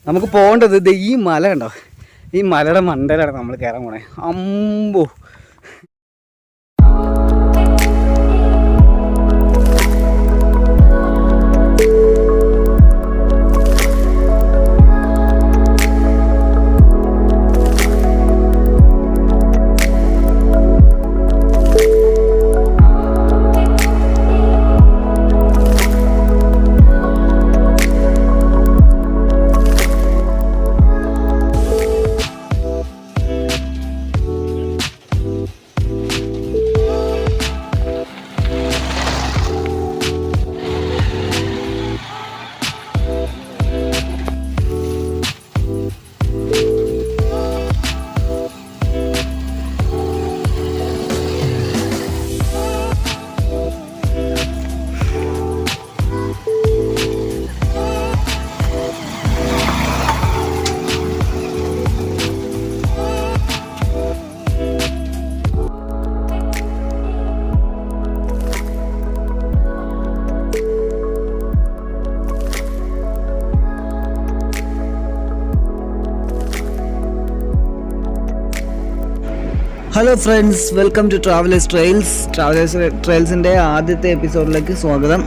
നമുക്ക് പോകേണ്ടത് ഇത് ഈ മല ഉണ്ടോ, ഈ മലയുടെ മണ്ടയിലാണ് നമ്മൾ കയറാൻ പോണേ. അമ്പോ hello friends, welcome to travellers ട്രെയിൽസിൻ്റെ ആദ്യത്തെ എപ്പിസോഡിലേക്ക് സ്വാഗതം.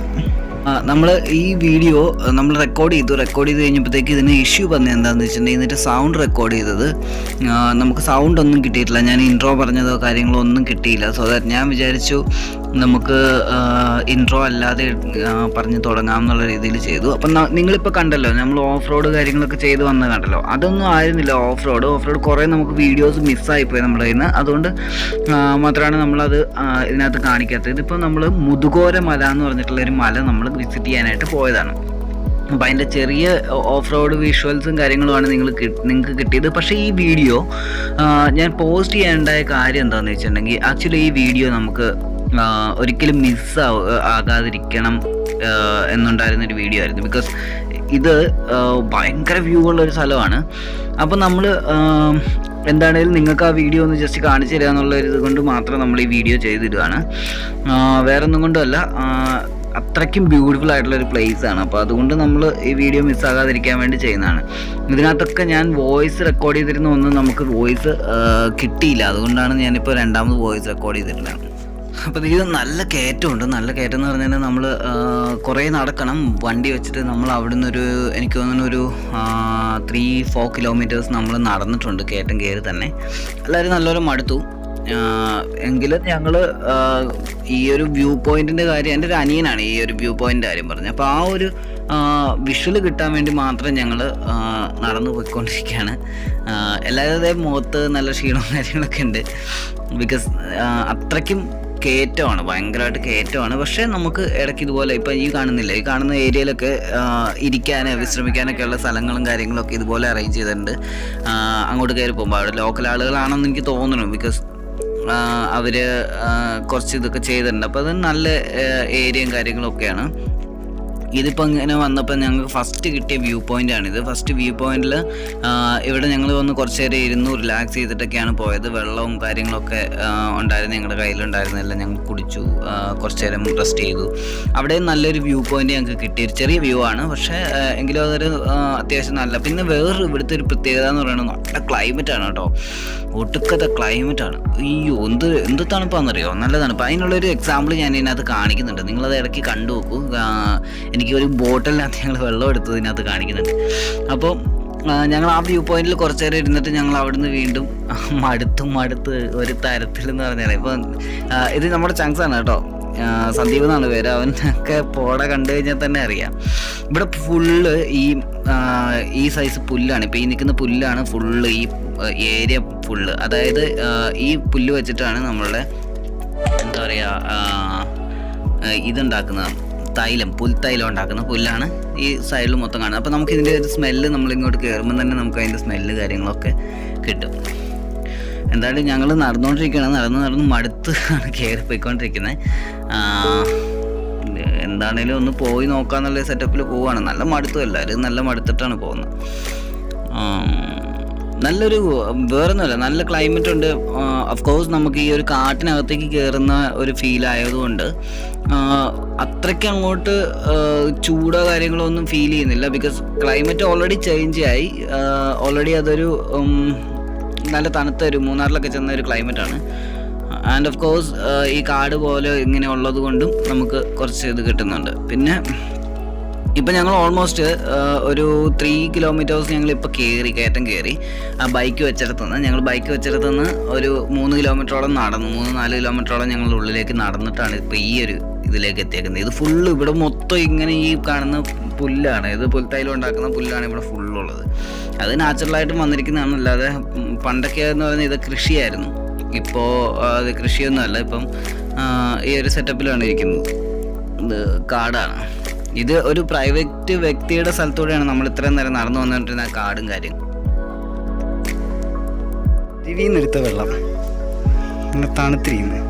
നമ്മൾ ഈ വീഡിയോ നമ്മൾ റെക്കോർഡ് ചെയ്ത് കഴിഞ്ഞപ്പോഴത്തേക്ക് ഇതിന് ഇഷ്യൂ വന്നത് എന്താണെന്ന് വെച്ചിട്ടുണ്ടെങ്കിൽ ഇതിൻ്റെ സൗണ്ട് റെക്കോർഡ് ചെയ്തത് നമുക്ക് സൗണ്ട് ഒന്നും കിട്ടിയിട്ടില്ല. ഞാൻ ഇൻട്രോ പറഞ്ഞതോ കാര്യങ്ങളോ ഒന്നും കിട്ടിയില്ല. സോ ദാറ്റ് ഞാൻ വിചാരിച്ചു നമുക്ക് ഇൻട്രോ അല്ലാതെ പറഞ്ഞ് തുടങ്ങാം എന്നുള്ള രീതിയിൽ ചെയ്തു. അപ്പം നിങ്ങളിപ്പോൾ കണ്ടല്ലോ, നമ്മൾ ഓഫ് റോഡ് കാര്യങ്ങളൊക്കെ ചെയ്ത് വന്നത് കണ്ടല്ലോ. അതൊന്നും ആയിരുന്നില്ല ഓഫ് റോഡ് കുറേ നമുക്ക് വീഡിയോസ് മിസ്സായിപ്പോയി നമ്മുടെ കയ്യിൽ നിന്ന്. അതുകൊണ്ട് മാത്രമാണ് നമ്മളത് ഇതിനകത്ത് കാണിക്കാത്തത്. ഇതിപ്പോൾ നമ്മൾ മുതുകോര മല എന്ന് പറഞ്ഞിട്ടുള്ളൊരു മല നമ്മൾ വിസിറ്റ് ചെയ്യാനായിട്ട് പോയതാണ്. അപ്പോൾ അതിൻ്റെ ചെറിയ ഓഫ് റോഡ് വിഷ്വൽസും കാര്യങ്ങളുമാണ് നിങ്ങൾക്ക് കിട്ടിയത്. പക്ഷേ ഈ വീഡിയോ ഞാൻ പോസ്റ്റ് ചെയ്യാനുണ്ടായ കാര്യം എന്താണെന്ന് വെച്ചിട്ടുണ്ടെങ്കിൽ, ആക്ച്വലി ഈ വീഡിയോ നമുക്ക് ഒരിക്കലും ആകാതിരിക്കണം എന്നുണ്ടായിരുന്നൊരു വീഡിയോ ആയിരുന്നു. ബിക്കോസ് ഇത് ഭയങ്കര വ്യൂ ഉള്ളൊരു സ്ഥലമാണ്. അപ്പോൾ നമ്മൾ എന്താണേലും നിങ്ങൾക്ക് ആ വീഡിയോ ഒന്ന് ജസ്റ്റ് കാണിച്ചു തരിക എന്നുള്ള ഇത് കൊണ്ട് മാത്രം നമ്മൾ ഈ വീഡിയോ ചെയ്തിടുകയാണ്. വേറെ ഒന്നും കൊണ്ടുമല്ല, അത്രയ്ക്കും ബ്യൂട്ടിഫുൾ ആയിട്ടുള്ളൊരു പ്ലേസ് ആണ്. അപ്പോൾ അതുകൊണ്ട് നമ്മൾ ഈ വീഡിയോ മിസ്സാകാതിരിക്കാൻ വേണ്ടി ചെയ്യുന്നതാണ്. ഇതിനകത്തൊക്കെ ഞാൻ വോയിസ് റെക്കോർഡ് ചെയ്തിരുന്ന ഒന്നും നമുക്ക് വോയിസ് കിട്ടിയില്ല. അതുകൊണ്ടാണ് ഞാനിപ്പോൾ രണ്ടാമത് വോയിസ് റെക്കോർഡ് ചെയ്തിട്ടുള്ളത്. അപ്പോൾ ഇത് നല്ല കയറ്റമുണ്ട്. നല്ല കയറ്റം എന്ന് പറഞ്ഞാൽ നമ്മൾ കുറേ നടക്കണം. വണ്ടി വെച്ചിട്ട് നമ്മൾ അവിടെ നിന്നൊരു എനിക്ക് തോന്നുന്നു ഒരു 3-4 കിലോമീറ്റേഴ്സ് നമ്മൾ നടന്നിട്ടുണ്ട് കയറ്റം കയറി തന്നെ. എല്ലാവരും നല്ലൊരു മടുത്തു. എങ്കിലും ഞങ്ങൾ ഈ ഒരു വ്യൂ പോയിന്റിൻ്റെ കാര്യം, എൻ്റെ ഒരു അനിയനാണ് ഈ ഒരു വ്യൂ പോയിൻ്റ് കാര്യം പറഞ്ഞത്. അപ്പോൾ ആ ഒരു വിഷ്വൽ കിട്ടാൻ വേണ്ടി മാത്രം ഞങ്ങൾ നടന്നു പോയിക്കൊണ്ടിരിക്കുകയാണ്. എല്ലാവരുടെയും മുഖത്ത് നല്ല ക്ഷീണവും കാര്യങ്ങളൊക്കെ ഉണ്ട്. ബിക്കോസ് അത്രയ്ക്കും കയറ്റമാണ്, ഭയങ്കരമായിട്ട് കയറ്റമാണ്. പക്ഷേ നമുക്ക് ഇടയ്ക്ക് ഇതുപോലെ ഇപ്പം ഈ കാണുന്ന ഏരിയയിലൊക്കെ വിശ്രമിക്കാനൊക്കെ ഉള്ള സ്ഥലങ്ങളും കാര്യങ്ങളൊക്കെ ഇതുപോലെ അറേഞ്ച് ചെയ്തിട്ടുണ്ട്. അങ്ങോട്ട് കയറി പോകുമ്പോൾ അവിടെ ലോക്കൽ ആളുകളാണെന്ന് എനിക്ക് തോന്നുന്നു. ബിക്കോസ് അവർ കുറച്ച് ഇതൊക്കെ ചെയ്തിട്ടുണ്ട്. അപ്പോൾ അത് നല്ല ഏരിയയും കാര്യങ്ങളൊക്കെയാണ്. ഇതിപ്പോൾ ഇങ്ങനെ വന്നപ്പോൾ ഞങ്ങൾക്ക് ഫസ്റ്റ് കിട്ടിയ വ്യൂ പോയിൻ്റാണിത്. ഫസ്റ്റ് വ്യൂ പോയിന്റിൽ ഇവിടെ ഞങ്ങൾ വന്ന് കുറച്ച് നേരം ഇരുന്ന് റിലാക്സ് ചെയ്തിട്ടൊക്കെയാണ് പോയത്. വെള്ളവും കാര്യങ്ങളൊക്കെ ഉണ്ടായിരുന്നു, ഞങ്ങളുടെ കയ്യിലുണ്ടായിരുന്നില്ല. ഞങ്ങൾ കുടിച്ചു, കുറച്ച് നേരം റെസ്റ്റ് ചെയ്തു. അവിടെയും നല്ലൊരു വ്യൂ പോയിന്റ് ഞങ്ങൾക്ക് കിട്ടി. ഒരു ചെറിയ വ്യൂ ആണ്, പക്ഷേ എങ്കിലും അതൊരു അത്യാവശ്യം നല്ല. പിന്നെ വേറൊരു ഇവിടുത്തെ ഒരു പ്രത്യേകത എന്ന് പറയുന്നത് നല്ല ക്ലൈമറ്റാണ് കേട്ടോ. ഒട്ടുക്കത്തെ ക്ലൈമറ്റാണ്. അയ്യോ, എന്ത് തണുപ്പാണെന്നറിയോ, നല്ല തണുപ്പ്. അതിനുള്ളൊരു എക്സാമ്പിൾ ഞാൻ ഇതിനകത്ത് കാണിക്കുന്നുണ്ട്. നിങ്ങളത് ഇടയ്ക്ക് കണ്ടു നോക്കൂ. എനിക്ക് ഒരു ബോട്ടിലിനകത്ത് ഞങ്ങൾ വെള്ളം എടുത്തതിനകത്ത് കാണിക്കുന്നുണ്ട്. അപ്പോൾ ഞങ്ങൾ ആ വ്യൂ പോയിന്റിൽ കുറച്ച് നേരം ഇരുന്നിട്ട് ഞങ്ങൾ അവിടുന്ന് വീണ്ടും മടുത്ത് ഒരു തരത്തിലെന്ന് പറഞ്ഞാൽ. ഇപ്പം ഇത് നമ്മുടെ ചങ്സാണ് കേട്ടോ, സന്ദീപ് എന്നാണ് പേര്. അവനൊക്കെ പോട കണ്ടു കഴിഞ്ഞാൽ തന്നെ അറിയാം. ഇവിടെ ഫുള്ള് ഈ സൈസ് പുല്ലാണ്. ഇപ്പോൾ ഈ നിൽക്കുന്ന പുല്ലാണ് ഫുള്ള്, ഈ ഏരിയ ഫുള്ള്. അതായത് ഈ പുല്ല് വെച്ചിട്ടാണ് നമ്മളുടെ എന്താ പറയുക ഇതുണ്ടാക്കുന്നത്, പുൽത്തൈലം ഉണ്ടാക്കുന്ന പുല്ലാണ് ഈ സൈഡിൽ മൊത്തം കാണുന്നത്. അപ്പോൾ നമുക്ക് ഇതിൻ്റെ ഒരു സ്മെല്ല് നമ്മളിങ്ങോട്ട് കയറുമ്പോൾ തന്നെ നമുക്ക് അതിൻ്റെ സ്മെല്ല് കാര്യങ്ങളൊക്കെ കിട്ടും. എന്തായാലും ഞങ്ങൾ നടന്നുകൊണ്ടിരിക്കുകയാണ്. നടന്ന് മടുത്ത് കയറി പോയിക്കൊണ്ടിരിക്കുന്നത്. എന്താണേലും ഒന്ന് പോയി നോക്കാന്നുള്ള സെറ്റപ്പിൽ പോവുകയാണ്. നല്ല മടുത്തു, എല്ലാവരും നല്ല മടുത്തിട്ടാണ് പോകുന്നത്. നല്ലൊരു വേറൊന്നുമല്ല, നല്ല ക്ലൈമറ്റ് ഉണ്ട്. ഓഫ് കോഴ്സ് നമുക്ക് ഈ ഒരു കാട്ടിനകത്തേക്ക് കയറുന്ന ഒരു ഫീൽ ആയതുകൊണ്ട് അത്രയ്ക്ക് അങ്ങോട്ട് ചൂടോ കാര്യങ്ങളോ ഒന്നും ഫീൽ ചെയ്യുന്നില്ല. ബിക്കോസ് ക്ലൈമറ്റ് ഓൾറെഡി ചേഞ്ച് ആയി. ഓൾറെഡി അതൊരു നല്ല തണുത്ത ഒരു മൂന്നാറിലൊക്കെ ചെന്ന ഒരു ക്ലൈമറ്റാണ്. ആൻഡ് ഓഫ് കോഴ്സ് ഈ കാട് പോലെ ഇങ്ങനെ ഉള്ളത് കൊണ്ടും നമുക്ക് കുറച്ച് ഇത് കിട്ടുന്നുണ്ട്. പിന്നെ ഇപ്പം ഞങ്ങൾ ഓൾമോസ്റ്റ് ഒരു 3 കിലോമീറ്റേഴ്സ് ഞങ്ങളിപ്പോൾ കയറ്റം കയറി. ആ ബൈക്ക് വെച്ചിടത്തുനിന്ന് ഒരു 3 കിലോമീറ്ററോളം നടന്നു. 3-4 കിലോമീറ്ററോളം ഞങ്ങൾ ഉള്ളിലേക്ക് നടന്നിട്ടാണ് ഇപ്പോൾ ഈ ഒരു ഇതിലേക്ക് എത്തിയേക്കുന്നത്. ഇത് ഫുള്ള് ഇവിടെ മൊത്തം ഇങ്ങനെ ഈ കാണുന്ന പുല്ലാണ്. ഇത് പുൽത്തൈലം ഉണ്ടാക്കുന്ന പുല്ലാണ് ഇവിടെ ഫുള്ളുള്ളത്. അത് നാച്ചുറലായിട്ടും വന്നിരിക്കുന്നതാണ്. അല്ലാതെ പണ്ടൊക്കെ എന്ന് പറയുന്നത് ഇത് കൃഷിയായിരുന്നു. ഇപ്പോൾ അത് കൃഷിയൊന്നുമല്ല. ഇപ്പം ഈ ഒരു സെറ്റപ്പിലാണ് ഇരിക്കുന്നത്. ഇത് കാടാണ്. ഇത് ഒരു പ്രൈവറ്റ് വ്യക്തിയുടെ സ്ഥലത്തൂടെയാണ് നമ്മൾ ഇത്രയും നേരം നടന്നു വന്നിട്ടിരുന്ന കാടും കാര്യം. ടിവിന്നെടുത്ത വെള്ളം ഇങ്ങനെ തണുത്തിരിക്കുന്നു.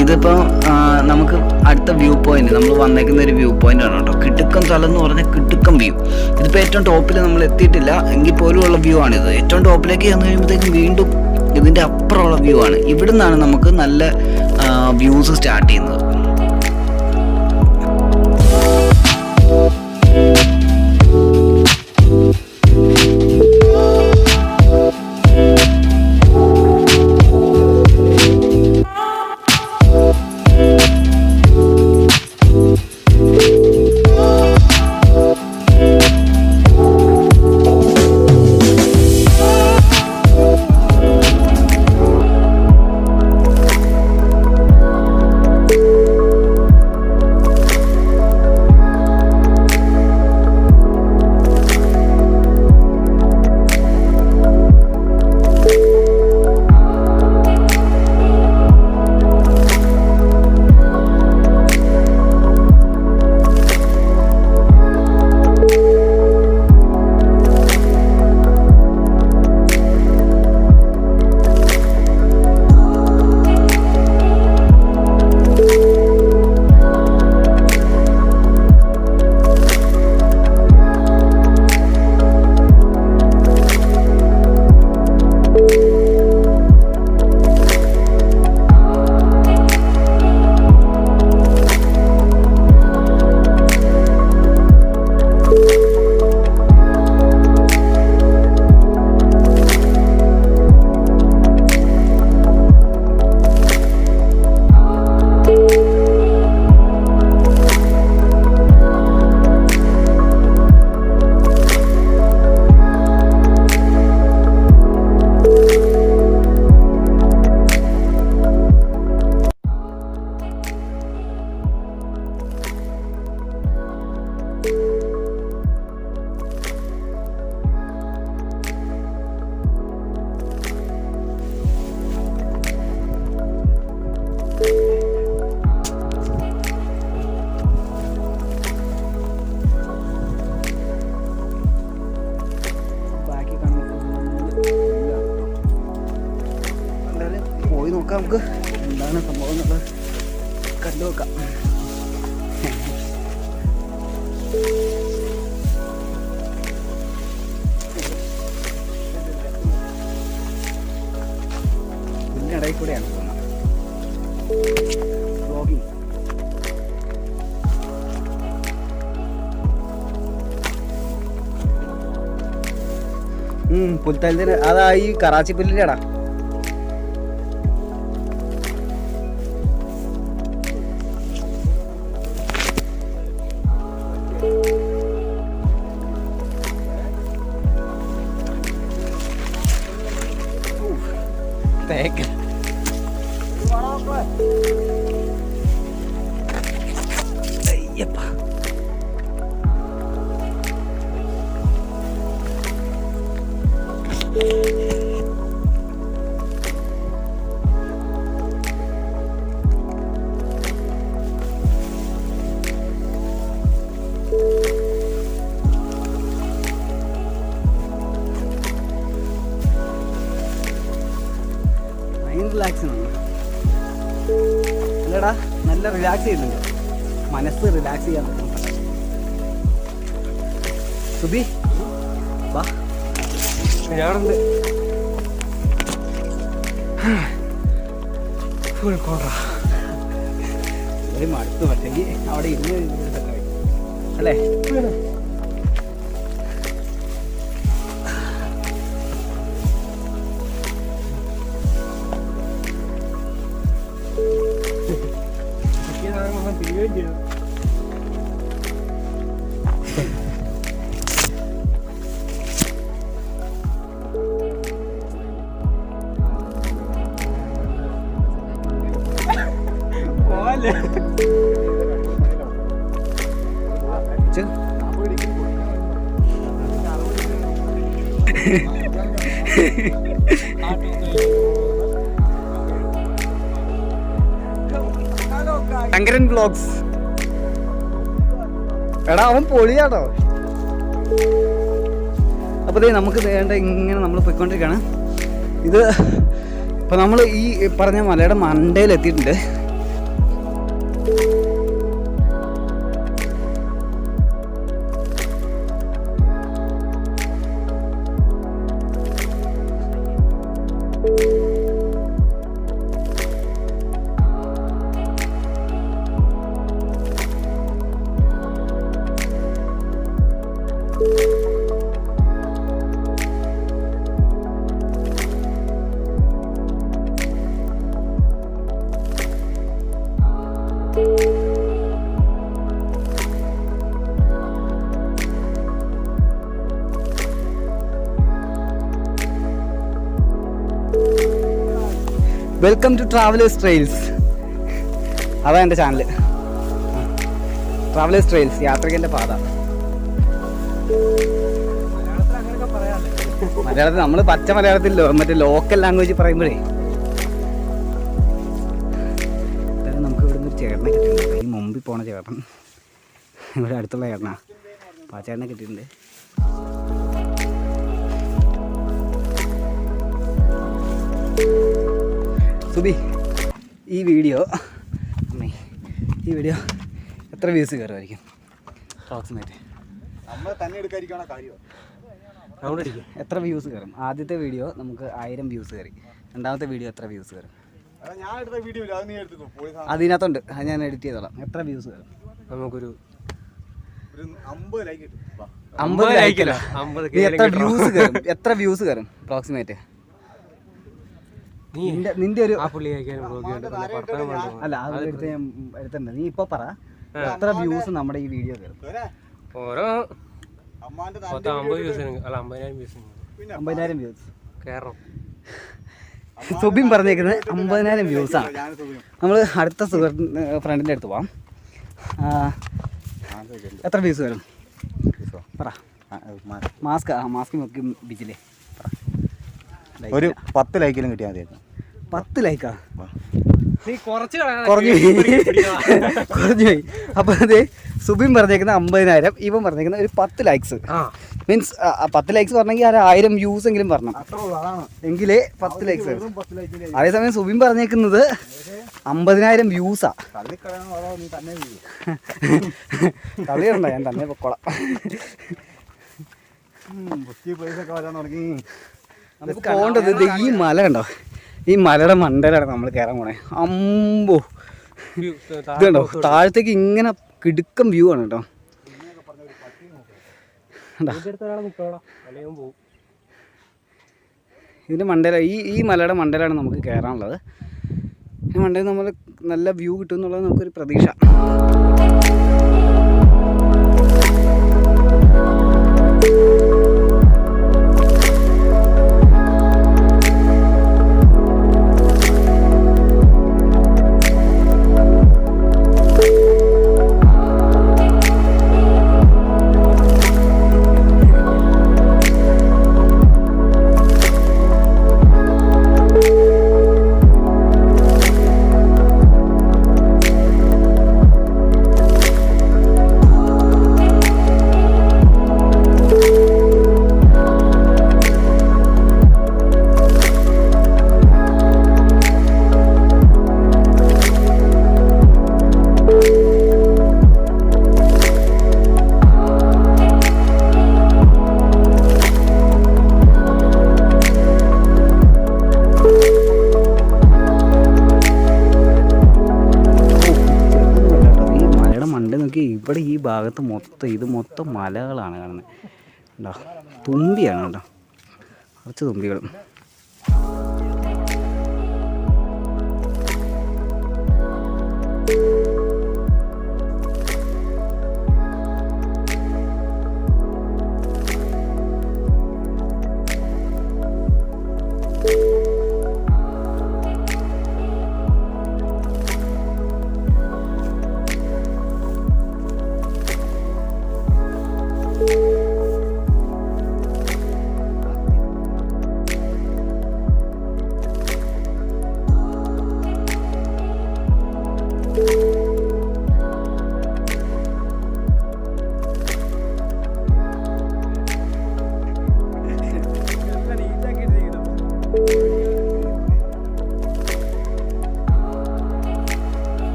ഇതിപ്പോൾ നമുക്ക് അടുത്ത വ്യൂ പോയിന്റ്, നമ്മൾ വന്നേക്കുന്ന ഒരു വ്യൂ പോയിന്റ് ആണ് കേട്ടോ. കിടുക്കം സ്ഥലം എന്ന് പറഞ്ഞാൽ കിടുക്കം വ്യൂ. ഇതിപ്പോൾ ഏറ്റവും ടോപ്പിൽ നമ്മൾ എത്തിയിട്ടില്ല എങ്കിൽ പോലും ഉള്ള വ്യൂ ആണിത്. ഏറ്റവും ടോപ്പിലേക്ക് ചെന്ന് കഴിയുമ്പോഴത്തേക്കും വീണ്ടും ഇതിൻ്റെ അപ്പുറമുള്ള വ്യൂ ആണ്. ഇവിടെ നിന്നാണ് നമുക്ക് നല്ല വ്യൂസ് സ്റ്റാർട്ട് ചെയ്യുന്നത്. നമുക്ക് എന്താണ് സംഭവം എന്നുള്ളത് കണ്ടു നോക്കാം. ഇതിനിടയിൽ കൂടെയാണ് പോകുന്നത്. വ്ലോഗിങ് പുൽത്തലിന് അതാ ഈ കറാച്ചി പുല്ലിൻ്റെ ഇടാ. തേക്ക് അയ്യപ്പ റിലാക്സിങ് ആണ് അല്ലടാ, നല്ല റിലാക്സ് ചെയ്യുന്നുണ്ട്, മനസ്സ് റിലാക്സ് ചെയ്യാൻ പറ്റും. സുബി വാ, ഞാനുണ്ട് ഫുൾ കോൺട്രാ. ഒരു മടുത്ത് പറ്റെങ്കിൽ അവിടെ ഇരുന്ന് അല്ലേ? തീരുകയും ചെയ്തു. ശങ്കരൻ വ്ലോഗ്സ്. എടാ അവൻ പൊളിയാട്ടോ. അപ്പോൾ നമുക്ക് വേണ്ട ഇങ്ങനെ നമ്മൾ പോയിക്കൊണ്ടിരിക്കുകയാണ്. ഇത് ഇപ്പോൾ നമ്മൾ ഈ പറഞ്ഞ മലയുടെ മണ്ടയിൽ എത്തിയിട്ടുണ്ട്. Welcome to Travellers Trails. അതാ എൻ്റെ ചാനൽ, ട്രാവലേഴ്സ് ട്രെയിൽസ്, യാത്രികൻ്റെ പാത. മലയാളത്തിൽ നമ്മൾ പച്ച മലയാളത്തിൽ മറ്റേ ലോക്കൽ ലാംഗ്വേജ് പറയുമ്പോഴേ നമുക്ക് ഇവിടെ നിന്ന് ഒരു ചേട്ടനെ കിട്ടിയിട്ടുണ്ട്. ഈ മുമ്പിൽ പോണ ചേട്ടൻ, ഇവിടെ അടുത്തുള്ള ചേട്ടനാ. അപ്പോൾ ആ ചേട്ടനെ കിട്ടിയിട്ടുണ്ട്. സുബി, ഈ വീഡിയോ എത്ര വ്യൂസ് കയറുമായിരിക്കും അപ്രോക്സിമേറ്റ്? എത്ര വ്യൂസ് കയറും? ആദ്യത്തെ വീഡിയോ നമുക്ക് 1000 വ്യൂസ് കയറി. രണ്ടാമത്തെ വീഡിയോ എത്ര വ്യൂസ് കയറും? അതിനകത്തുണ്ട്, അത് ഞാൻ എഡിറ്റ് ചെയ്തോളാം. എത്ര വ്യൂസ് കയറും? നമുക്കൊരു 50 ലൈക്കല്ലോ. എത്ര വ്യൂസ് കയറും അപ്രോക്സിമേറ്റ്? നിന്റെ ഒരു അല്ല, അത് എടുത്തണ്ട. നീ ഇപ്പൊ പറ, എത്ര വ്യൂസ് നമ്മുടെ ഈ വീഡിയോ കയറും? ഓരോ 50,000 വ്യൂസ് കയറും. സുബിൻ പറഞ്ഞേക്കുന്നത് 50,000 വ്യൂസാണ്. നമ്മൾ അടുത്ത ഫ്രണ്ടിൻ്റെ അടുത്ത് പോവാം. എത്ര വ്യൂസ് വരും പറ? മാസ്ക് നോക്കി ബീച്ചിലെ ഒരു 10 ലൈക്കിലും കിട്ടിയാൽ മതി. 10 ലൈക്കാ? കുറഞ്ഞു പോയി. അപ്പോൾ അത് സുബിൻ പറഞ്ഞേക്കുന്ന 50,000, ഇവൻ പറഞ്ഞേക്കുന്ന ഒരു 10 ലൈക്സ്. മീൻസ് 10 ലൈക്സ് പറഞ്ഞെങ്കിൽ 1000 വ്യൂസ് എങ്കിലും പറഞ്ഞു, എങ്കിലേ 10 ലൈക്സ്. അതേസമയം സുബിൻ പറഞ്ഞേക്കുന്നത് 50,000 വ്യൂസാ. കളിയുണ്ടോ? ഞാൻ തന്നെ പൊക്കോളാം. നമുക്ക് പോകേണ്ടത് ഈ മല കണ്ടോ? ഈ മലയുടെ മണ്ടയിലാണ് നമ്മൾ കയറാൻ പോണേ. അമ്പോ, ഇത് കണ്ടോ? താഴത്തേക്ക് ഇങ്ങനെ കിടുക്കം വ്യൂ ആണ് കേട്ടോ. ഇതിൻ്റെ മണ്ടയില, ഈ മലയുടെ മണ്ടയിലാണ് നമുക്ക് കയറാനുള്ളത്. ഈ മണ്ടയിൽ നമ്മൾ നല്ല വ്യൂ കിട്ടും എന്നുള്ളത് നമുക്കൊരു പ്രതീക്ഷ. ഇവിടെ ഈ ഭാഗത്ത് ഇത് മൊത്തം മലകളാണ് കാണുന്നത്. കണ്ടോ, തുമ്പിയാണ് കേട്ടോ, കുറച്ച് തുമ്പികളും.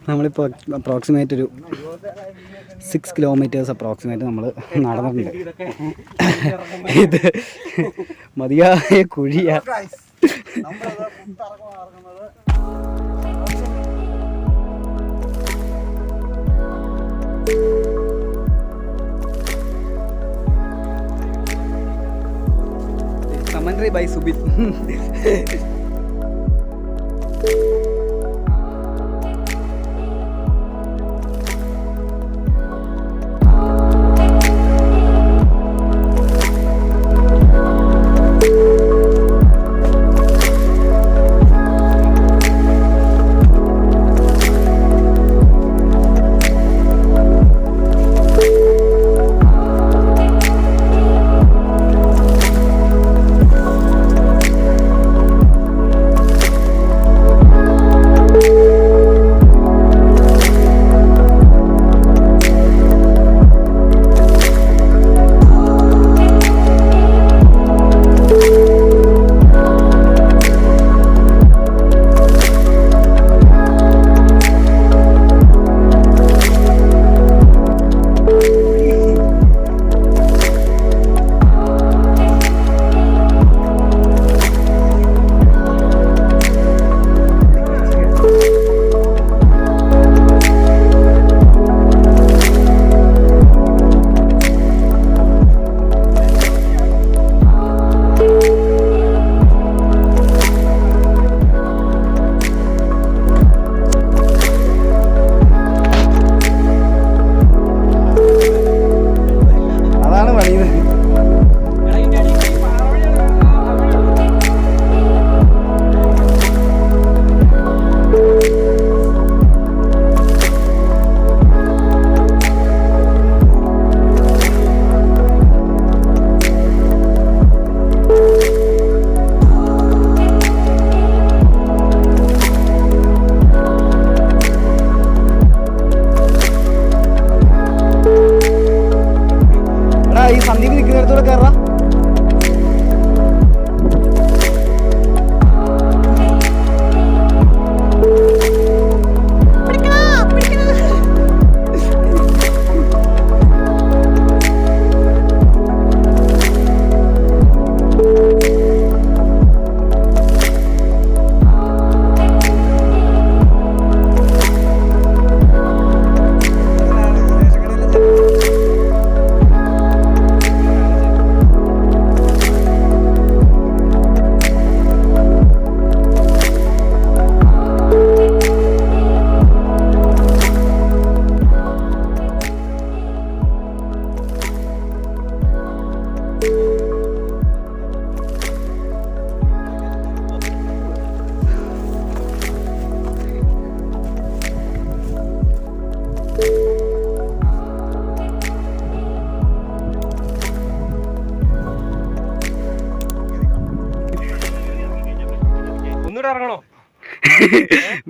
നമ്മളിപ്പോൾ അപ്രോക്സിമേറ്റ് ഒരു 6 കിലോമീറ്റേഴ്സ് അപ്രോക്സിമേറ്റ് നമ്മൾ നടന്നിട്ടുണ്ട്. ഇത് മതിയായ കുഴിയാ. Commentary by Subin. ഈ സന്ദീപ് നിൽക്കുന്നിടത്തോടെ കയറാ.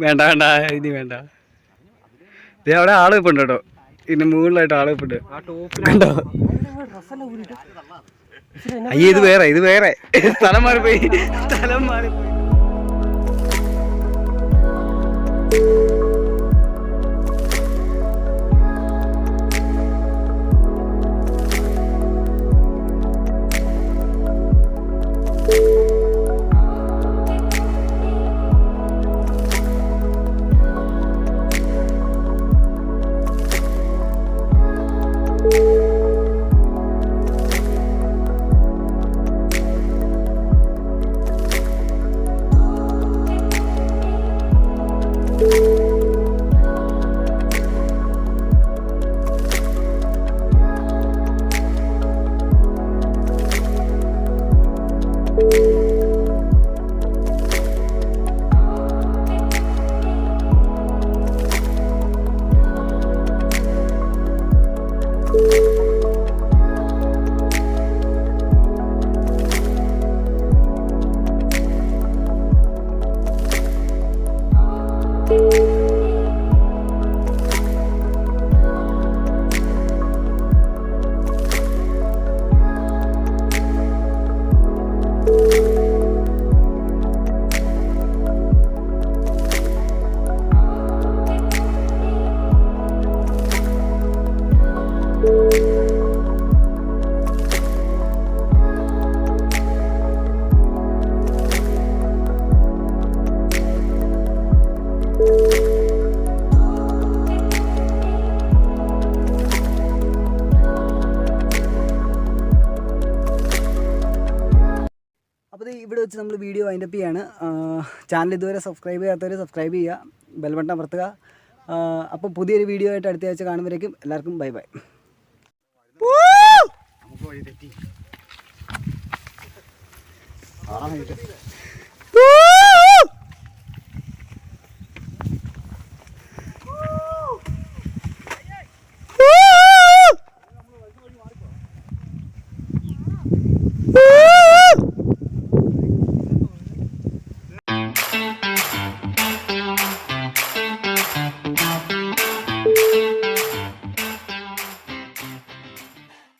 വേണ്ട വേണ്ട ഇനി വേണ്ട. അവിടെ ആള് ഇപ്പുണ്ട് കേട്ടോ, ഇതിന്റെ മുകളിലായിട്ട് ആള് ഇപ്പുണ്ട് കണ്ടോ. ഡ്രസ്സെല്ലാം ഊരിട്ട് അയ്യേ ഇത് വേറെ സ്ഥലം മാറിപ്പോയി. അപ്പോൾ ഇവിടെ വെച്ച് നമ്മൾ വീഡിയോ വൈൻഡപ്പ് ചെയ്യാണ്. ചാനൽ ഇതുവരെ സബ്സ്ക്രൈബ് ചെയ്യാത്തവർ സബ്സ്ക്രൈബ് ചെയ്യുക, ബെൽ ബട്ടൺ അമർത്തുക. അപ്പോൾ പുതിയൊരു വീഡിയോ ആയിട്ട് അടുത്ത ആഴ്ച കാണുമ്പോഴേക്കും എല്ലാവർക്കും ബൈ ബൈ. നമുക്ക് വഴി തെറ്റി.